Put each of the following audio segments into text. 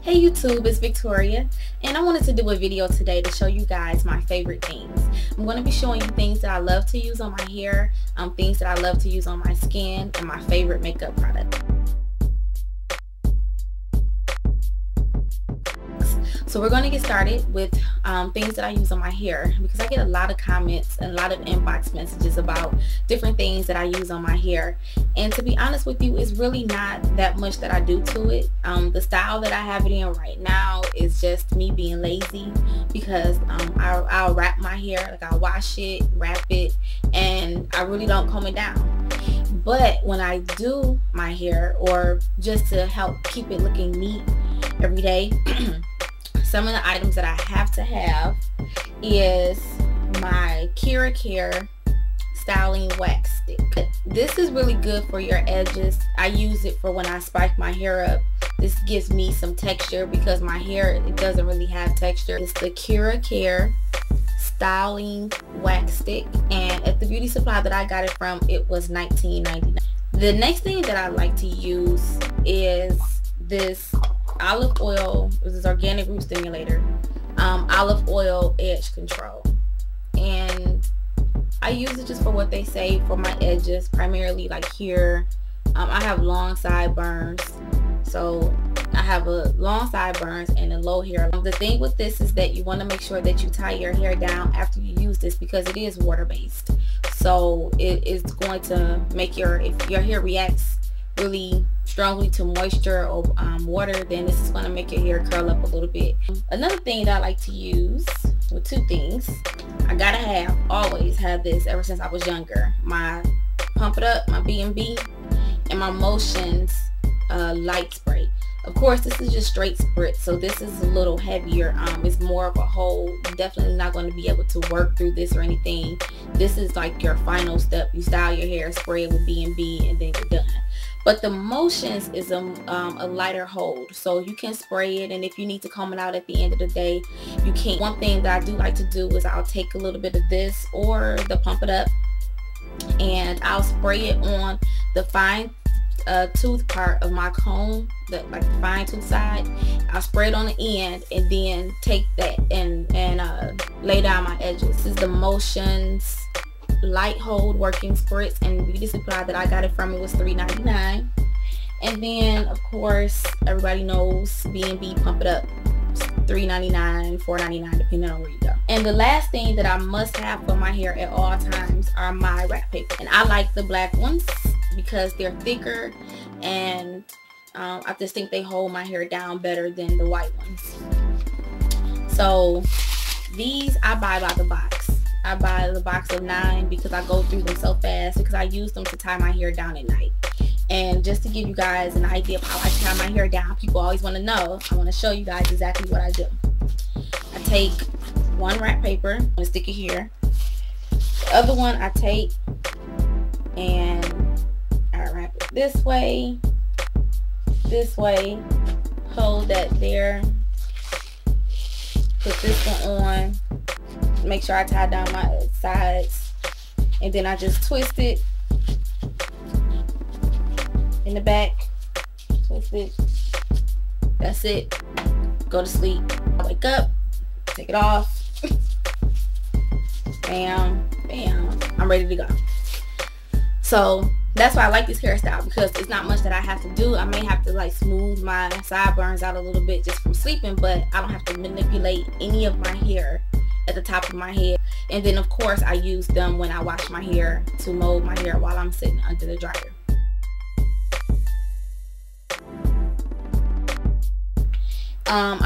Hey YouTube, it's Victoria, and I wanted to do a video today to show you guys my favorite things. I'm going to be showing you things that I love to use on my hair, things that I love to use on my skin, and my favorite makeup product. So we're going to get started with things that I use on my hair, because I get a lot of comments and a lot of inbox messages about different things that I use on my hair. And to be honest with you, it's really not that much that I do to it. The style that I have it in right now is just me being lazy, because I'll wrap my hair, like I'll wash it, wrap it, and I really don't comb it down. But when I do my hair, or just to help keep it looking neat every day, some of the items that I have to have is my KeraCare Styling Wax Stick. This is really good for your edges. I use it for when I spike my hair up. This gives me some texture, because my hair, it doesn't really have texture. It's the KeraCare Styling Wax Stick, and at the beauty supply that I got it from, it was $19.99. The next thing that I like to use is this olive oil. This is organic root stimulator, olive oil edge control, and I use it just for what they say for my edges, primarily like here. I have long sideburns, so I have a long sideburns and a low hair. The thing with this is that you want to make sure that you tie your hair down after you use this, because it is water based, so it is going to make if your hair reacts really strongly to moisture or water, then this is going to make your hair curl up a little bit. Another thing that I like to use, well, two things, I gotta always have this ever since I was younger: my Pump It Up, my B&B, and my Motions light spray. Of course, this is just straight spritz, so this is a little heavier. It's more of a hold. You're definitely not going to be able to work through this or anything. This is like your final step. You style your hair, spray it with B&B, and then you're done. But the Motions is a lighter hold, so you can spray it, and if you need to comb it out at the end of the day, you can. One thing that I do like to do is I'll take a little bit of this or the Pump It Up, and I'll spray it on the fine tooth part of my comb, like the fine tooth side. I'll spray it on the end, and then take that and lay down my edges. This is the Motions Light Hold Working Spritz, and beauty supply that I got it from, it was $3.99. And then of course everybody knows B&B Pump It Up, $3.99, $4.99 depending on where you go. And the last thing that I must have for my hair at all times are my wrap paper, and I like the black ones because they're thicker, and I just think they hold my hair down better than the white ones. So these I buy by the box. I buy the box of 9 because I go through them so fast, because I use them to tie my hair down at night. And just to give you guys an idea of how I tie my hair down, people always want to know, I want to show you guys exactly what I do. I take one wrap paper, I'm going to stick it here. The other one I take and I wrap it this way, hold that there, put this one on, make sure I tie down my sides, and then I just twist it in the back, twist it, that's it, go to sleep. I wake up, take it off, bam, bam, I'm ready to go. So that's why I like this hairstyle, because it's not much that I have to do. I may have to like smooth my sideburns out a little bit just from sleeping, but I don't have to manipulate any of my hair at the top of my head. And then of course I use them when I wash my hair to mold my hair while I'm sitting under the dryer.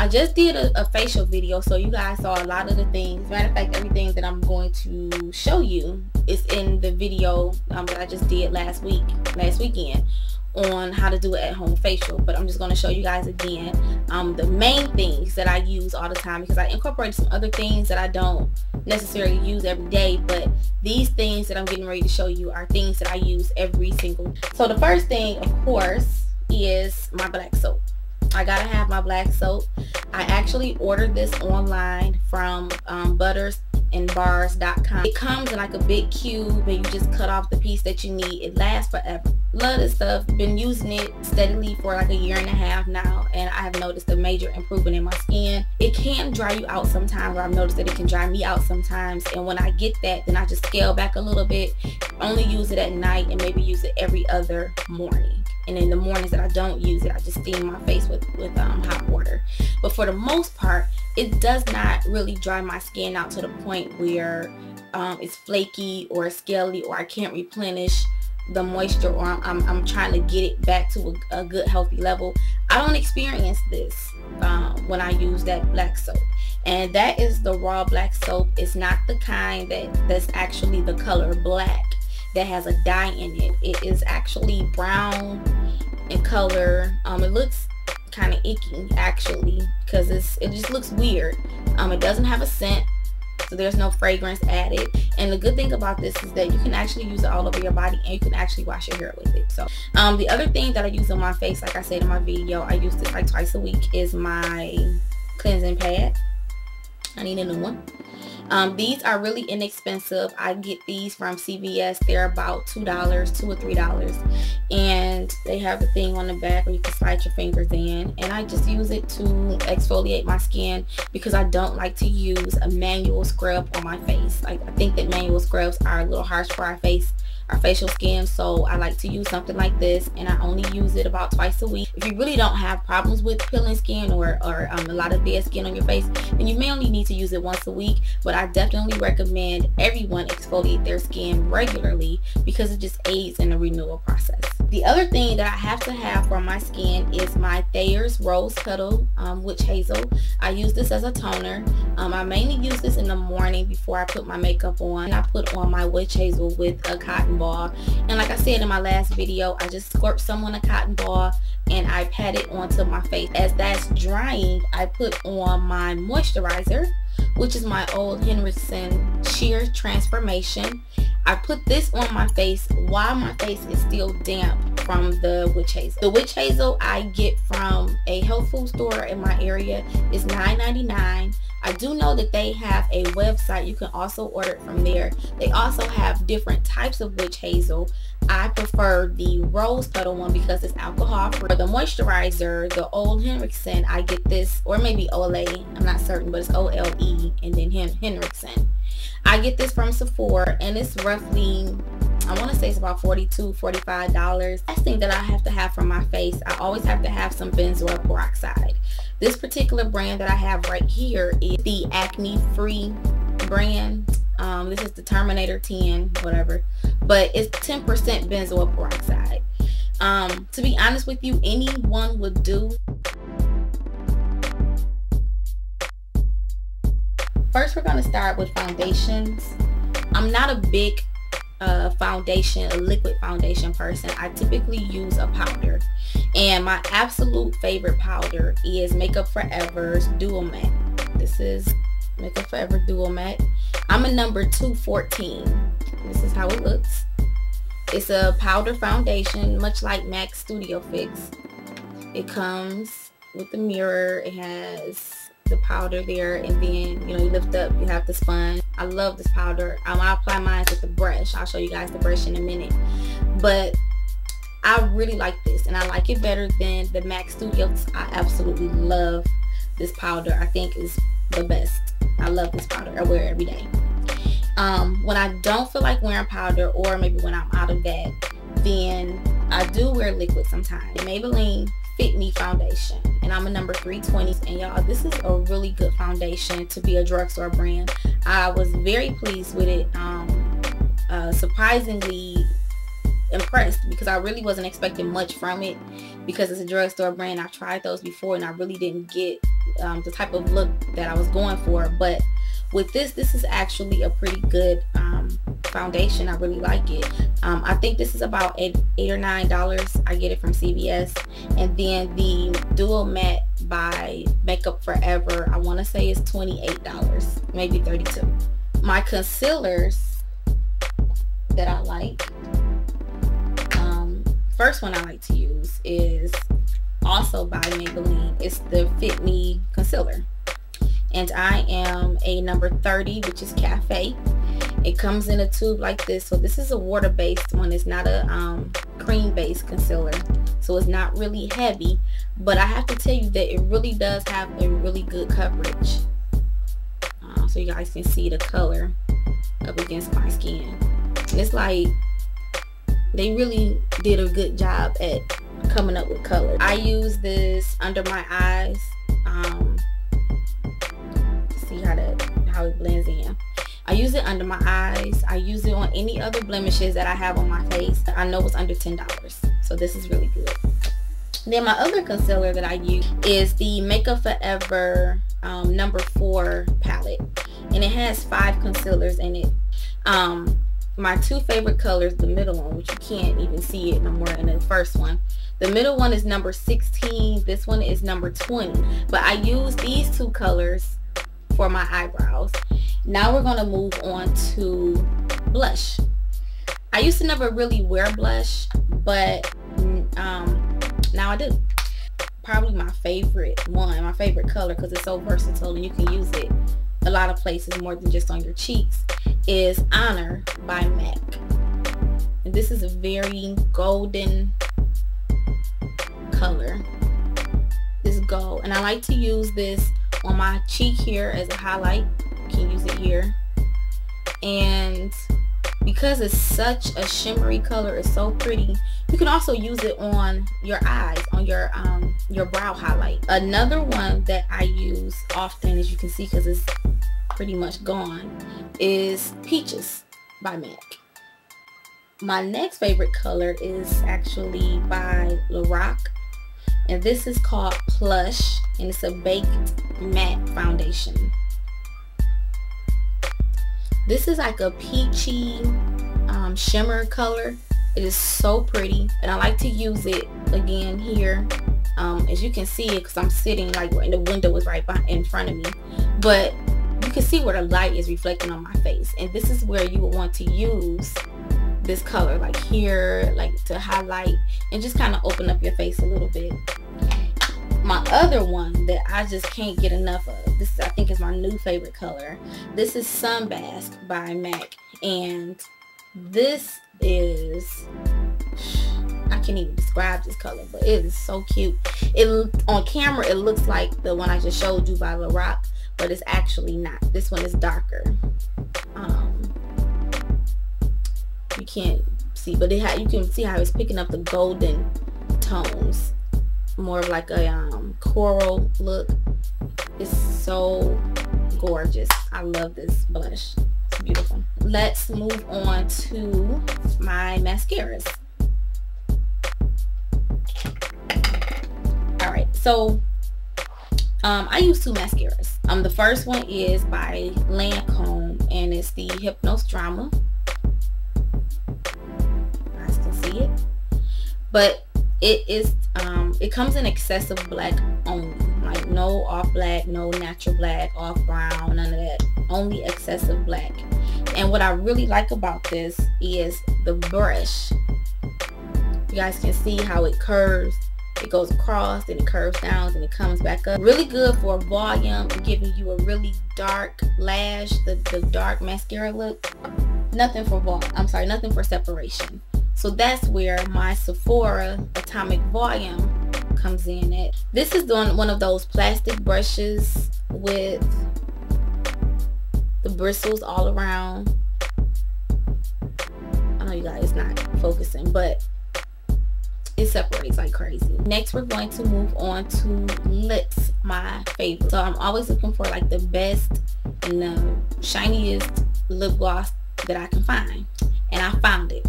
I just did a facial video, so you guys saw a lot of the things. Matter of fact, everything that I'm going to show you is in the video that I just did last weekend on how to do it at home facial. But I'm just going to show you guys again the main things that I use all the time, because I incorporated some other things that I don't necessarily use every day, but these things that I'm getting ready to show you are things that I use every single day. So the first thing, of course, is my black soap. I gotta have my black soap. I actually ordered this online from bars.com. It comes in like a big cube and you just cut off the piece that you need. It lasts forever. Love this stuff. Been using it steadily for like a year and a half now, and I have noticed a major improvement in my skin. It can dry you out sometimes, or I've noticed that it can dry me out sometimes, and when I get that, then I just scale back a little bit, only use it at night, and maybe use it every other morning. And in the mornings that I don't use it, I just steam my face with hot water. But for the most part, it does not really dry my skin out to the point where it's flaky or scaly, or I can't replenish the moisture, or I'm trying to get it back to a good healthy level. I don't experience this when I use that black soap, and that is the raw black soap. It's not the kind that's actually the color black that has a dye in it. It is actually brown in color. It looks kind of icky actually, because it just looks weird. It doesn't have a scent, so there's no fragrance added. And the good thing about this is that you can actually use it all over your body, and you can actually wash your hair with it. So the other thing that I use on my face, like I said in my video, I use this like twice a week, is my cleansing pad. I need a new one. These are really inexpensive. I get these from CVS. They're about $2 or $3, and they have the thing on the back where you can slide your fingers in, and I just use it to exfoliate my skin because I don't like to use a manual scrub on my face. Like, I think that manual scrubs are a little harsh for our face, our facial skin, so I like to use something like this, and I only use it about twice a week. If you really don't have problems with peeling skin or a lot of dead skin on your face, then you may only need to use it once a week, but I definitely recommend everyone exfoliate their skin regularly because it just aids in the renewal process. The other thing that I have to have for my skin is my Thayer's Rose Petal Witch Hazel. I use this as a toner. I mainly use this in the morning before I put my makeup on. And I put on my Witch Hazel with a cotton ball, and like I said in my last video, I just squirt some on a cotton ball and I pat it onto my face. As that's drying, I put on my moisturizer, which is my Ole Henriksen Sheer Transformation. I put this on my face while my face is still damp from the Witch Hazel. The Witch Hazel I get from a health food store in my area. Is $9.99. I do know that they have a website. You can also order it from there. They also have different types of Witch Hazel. I prefer the rose petal one because it's alcohol free. For the moisturizer, the Ole Henriksen, I get this, or maybe Ole, I'm not certain, but it's OLE and then Henriksen. I get this from Sephora, and it's roughly, I want to say it's about $42, $45. Last thing that I have to have for my face, I always have to have some benzoyl peroxide. This particular brand that I have right here is the acne free brand. This is the Terminator 10, whatever, but it's 10% benzoyl peroxide. To be honest with you, anyone would do. First, we're going to start with foundations. I'm not a big foundation, a liquid foundation person. I typically use a powder, and my absolute favorite powder is Makeup Forever's Dual Matte. This is Makeup Forever Dual Matte. I'm a number 214. This is how it looks. It's a powder foundation, much like MAC Studio Fix. It comes with the mirror. It has the powder there, and then you lift up, you have the sponge. I love this powder. I apply mine with the brush. I'll show you guys the brush in a minute, but I really like this, and I like it better than the MAC Studios. I absolutely love this powder. I think it's the best. I love this powder. I wear it every day. When I don't feel like wearing powder, or maybe when I'm out of that, then I do wear liquid sometimes. The Maybelline Fit Me foundation, and I'm a number 320, and y'all, this is a really good foundation to be a drugstore brand. I was very pleased with it. Surprisingly impressed, because I really wasn't expecting much from it because it's a drugstore brand. I've tried those before and I really didn't get the type of look that I was going for, but with this is actually a pretty good foundation. I really like it. I think this is about $8 or $9. I get it from CVS. And then the Dual Matte by Makeup Forever, I want to say is $28, maybe $32. My concealers that I like, first one I like to use is also by Maybelline. It's the Fit Me concealer. and I am a number 30, which is Cafe. It comes in a tube like this. So this is a water-based one. It's not a cream-based concealer, so it's not really heavy, but I have to tell you that it really does have a really good coverage. So you guys can see the color up against my skin. And it's like they really did a good job at coming up with color. I use this under my eyes. See how it blends in. I use it under my eyes. I use it on any other blemishes that I have on my face. I know it's under $10, so this is really good. Then my other concealer that I use is the Makeup Forever number 4 palette, and it has 5 concealers in it. My 2 favorite colors, the middle one, which you can't even see it no more in the first one. The middle one is number 16. This one is number 20. But I use these 2 colors for my eyebrows. Now we're going to move on to blush. I used to never really wear blush, but now I do. Probably my favorite one, my favorite color, because it's so versatile and you can use it a lot of places more than just on your cheeks, is Honor by MAC. And this is a very golden color. This gold. And I like to use this on my cheek here as a highlight. You can use it here. And because it's such a shimmery color, it's so pretty, you can also use it on your eyes, on your brow highlight. Another one that I use often, as you can see because it's pretty much gone, is Peaches by MAC. My next favorite color is actually by LORAC, and this is called Plush, and it's a baked matte foundation. This is like a peachy shimmer color. It is so pretty, and I like to use it again here. As you can see it, because I'm sitting like in the window is right in front of me, but you can see where the light is reflecting on my face, and this is where you would want to use this color, like here, like to highlight and just kind of open up your face a little bit. My other one that I just can't get enough of, this I think is my new favorite color. This is Sunbasque by MAC, and this is, I can't even describe this color, but it is so cute. It on camera it looks like the one I just showed you by LORAC, but it's actually not. This one is darker. You can't see, but you can see how it's picking up the golden tones, more of like a coral look. It's so gorgeous. I love this blush. It's beautiful. Let's move on to my mascaras. Alright, so I use 2 mascaras. The first one is by Lancome, and it's the Hypnose Drama. You guys can see it, but it is it comes in excessive black only, like no off black, no natural black, off brown, none of that, only excessive black. And what I really like about this is the brush. You guys can see how it curves. It goes across, then it curves down, then it comes back up. Really good for volume, giving you a really dark lash, the dark mascara look. Nothing for nothing for separation. So that's where my Sephora Atomic Volume comes in at. This is one of those plastic brushes with the bristles all around. I know you guys not focusing, but it separates like crazy. Next, we're going to move on to lips, my favorite. So I'm always looking for like the best and the shiniest lip gloss that I can find, and I found it.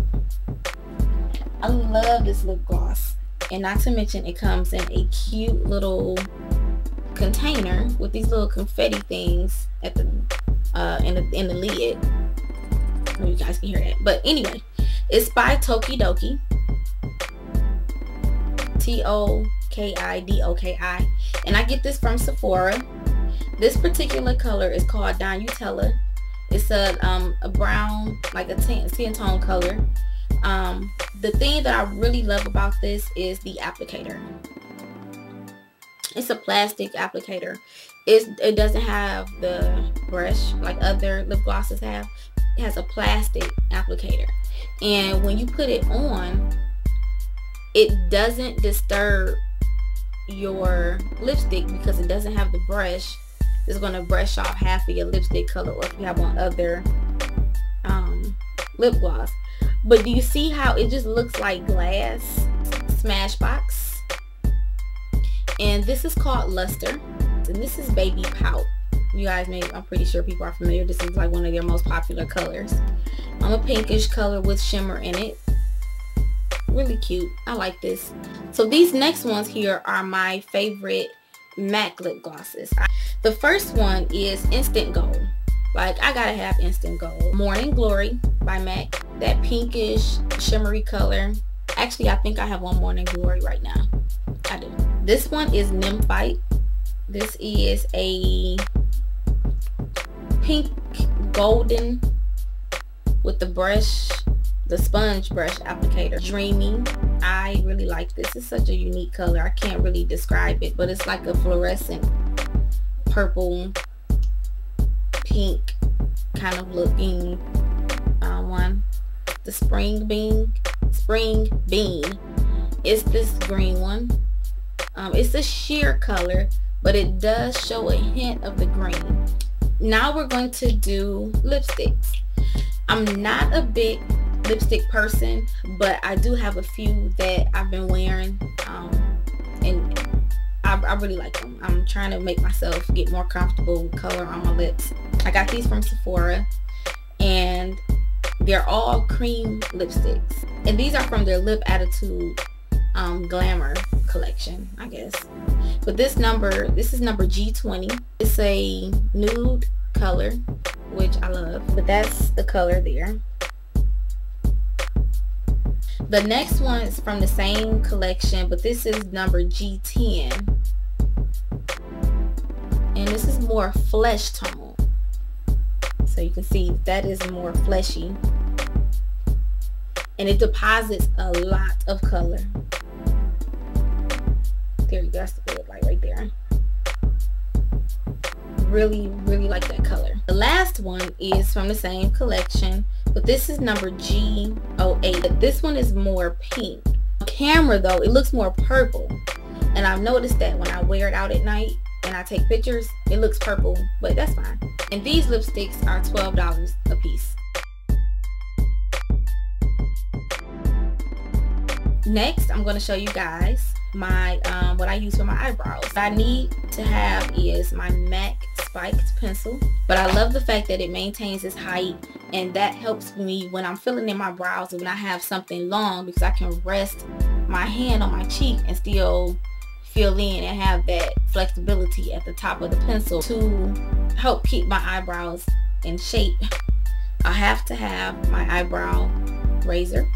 I love this lip gloss, and not to mention it comes in a cute little container with these little confetti things at the in the lid. Oh, you guys can hear that. But anyway, it's by Tokidoki, Tokidoki, and I get this from Sephora. This particular color is called Donutella. It's a brown, like a tan tone color. The thing that I really love about this is the applicator. It's a plastic applicator. It doesn't have the brush like other lip glosses have. It has a plastic applicator, and when you put it on, it doesn't disturb your lipstick because it doesn't have the brush. It's going to brush off half of your lipstick color, or if you have on other lip gloss. But do you see how it just looks like glass? Smashbox. And this is called Luster, and this is Baby Pout. You guys I'm pretty sure people are familiar. This is like one of their most popular colors. A pinkish color with shimmer in it. Really cute. I like this. So these next ones here are my favorite MAC lip glosses. The first one is Instant Gold. Like, I gotta have Instant Gold. Morning Glory by MAC. That pinkish shimmery color. Actually, I think I have one Morning Glory right now. I do. This one is Nymphite. This is a pink golden with the brush, the sponge brush applicator. Dreamy. I really like this. It's such a unique color. I can't really describe it, but it's like a fluorescent purple, pink kind of looking one. The Spring Bean. It's this green one. It's a sheer color, but it does show a hint of the green. Now we're going to do lipsticks. I'm not a big lipstick person, but I do have a few that I've been wearing, and I really like them. I'm trying to make myself get more comfortable with color on my lips. I got these from Sephora, and they're all cream lipsticks, and these are from their Lip Attitude Glamour collection, I guess. But this is number G20. It's a nude color, which I love, but that's the color there. The next one is from the same collection, but this is number G10, and this is more flesh tone, so you can see that is more fleshy, and it deposits a lot of color. There you go. That's what it looks like right there. Really like that color. The last one is from the same collection, but this is number G08. This one is more pink. On camera though, it looks more purple, and I've noticed that when I wear it out at night and I take pictures, it looks purple, but that's fine. And these lipsticks are $12 a piece. Next, I'm going to show you guys my what I use for my eyebrows. What I need to have is my MAC spiked pencil, but I love the fact that it maintains its height, and that helps me when I'm filling in my brows when I have something long, because I can rest my hand on my cheek and still fill in and have that flexibility at the top of the pencil. To help keep my eyebrows in shape, I have to have my eyebrow razor.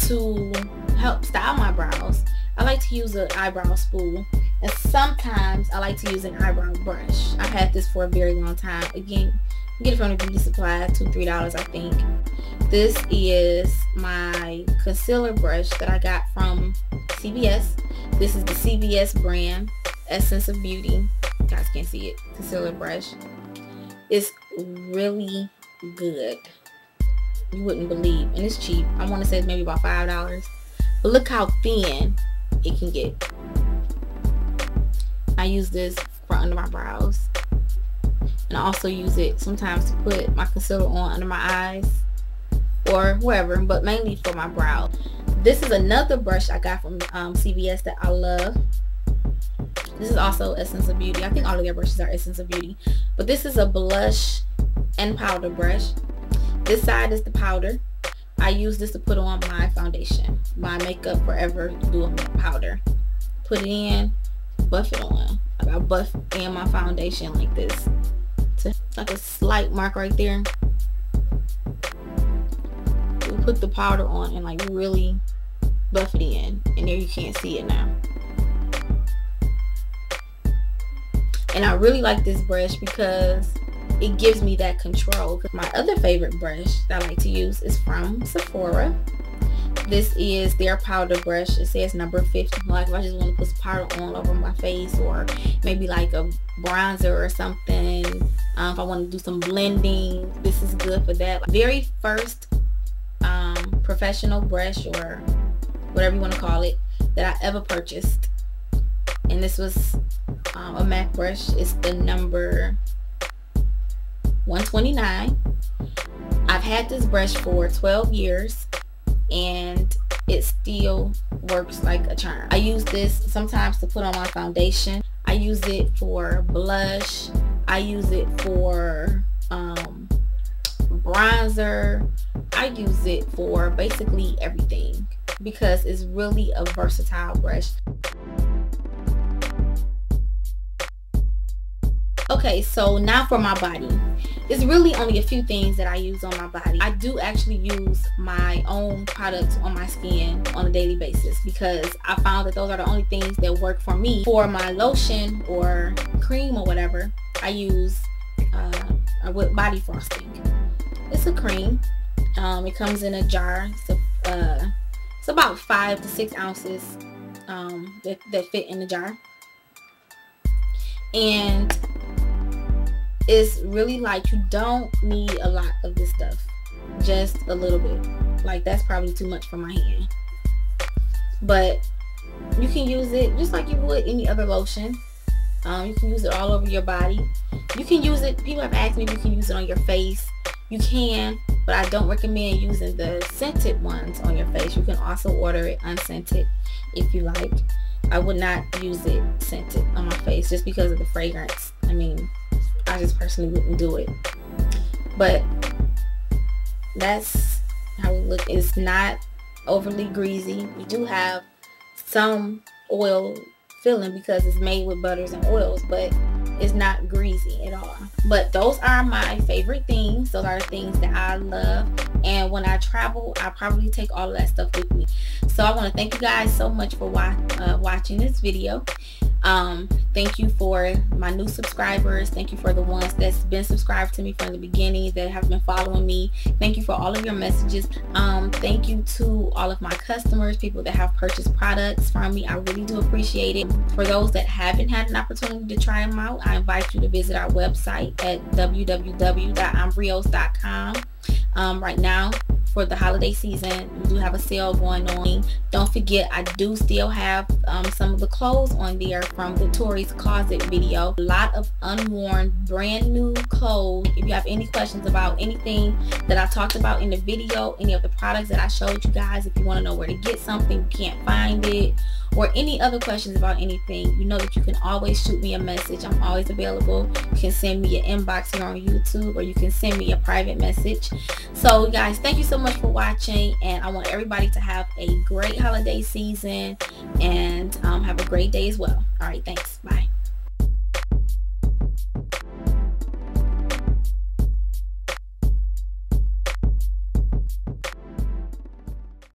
To help style my brows, I like to use an eyebrow spool, and sometimes I like to use an eyebrow brush. I've had this for a very long time. Again, get it from the beauty supply, $2-3 I think. This is my concealer brush that I got from CVS. This is the CVS brand Essence of Beauty. You guys can't see it. Concealer brush. It's really good. You wouldn't believe, and it's cheap. I want to say it's maybe about $5, but look how thin it can get. I use this for under my brows, and I also use it sometimes to put my concealer on under my eyes or wherever, but mainly for my brows. This is another brush I got from CVS that I love. This is also Essence of Beauty. I think all of their brushes are Essence of Beauty, but this is a blush and powder brush. This side is the powder. I use this to put on my foundation, my Makeup Forever Dual Matte Powder. Put it in, buff it on. I buff in my foundation like this. It's like a slight mark right there. We put the powder on and like really buff it in, and there you can't see it now. And I really like this brush because it gives me that control. My other favorite brush that I like to use is from Sephora. This is their powder brush. It says number 50. Like if I just want to put some powder on over my face, or maybe like a bronzer or something. If I want to do some blending, this is good for that. Very first professional brush, or whatever you want to call it, that I ever purchased. And this was a MAC brush. It's the number 129. I've had this brush for 12 years and it still works like a charm. I use this sometimes to put on my foundation. I use it for blush. I use it for bronzer. I use it for basically everything because it's really a versatile brush. Okay, so now for my body. It's really only a few things that I use on my body. I do actually use my own products on my skin on a daily basis because I found that those are the only things that work for me. For my lotion or cream or whatever, I use with body frosting. It's a cream. It comes in a jar. It's about 5 to 6 ounces that fit in the jar. And it's really like you don't need a lot of this stuff, just a little bit. Like that's probably too much for my hand, but you can use it just like you would any other lotion. You can use it all over your body. You can use it, people have asked me if you can use it on your face. You can, but I don't recommend using the scented ones on your face. You can also order it unscented if you like. I would not use it scented on my face just because of the fragrance. I mean, I just personally wouldn't do it. But that's how it looks. It's not overly greasy. You do have some oil filling because it's made with butters and oils, but it's not greasy at all. But those are my favorite things. Those are the things that I love. And when I travel, I probably take all of that stuff with me. So I want to thank you guys so much for watching this video. Thank you for my new subscribers. Thank you for the ones that's been subscribed to me from the beginning, that have been following me. Thank you for all of your messages. Thank you to all of my customers, people that have purchased products from me. I really do appreciate it. For those that haven't had an opportunity to try them out, I invite you to visit our website at www.imbrios.com. Right now, for the holiday season, we do have a sale going on. Don't forget, I do still have some of the clothes on there from the Tori's Closet video. A lot of unworn, brand new clothes. If you have any questions about anything that I talked about in the video, any of the products that I showed you guys, if you want to know where to get something, you can't find it, or any other questions about anything, you know that you can always shoot me a message. I'm always available. You can send me an inbox here on YouTube, or you can send me a private message. So guys, thank you so much for watching, and I want everybody to have a great holiday season and have a great day as well. All right, thanks. Bye.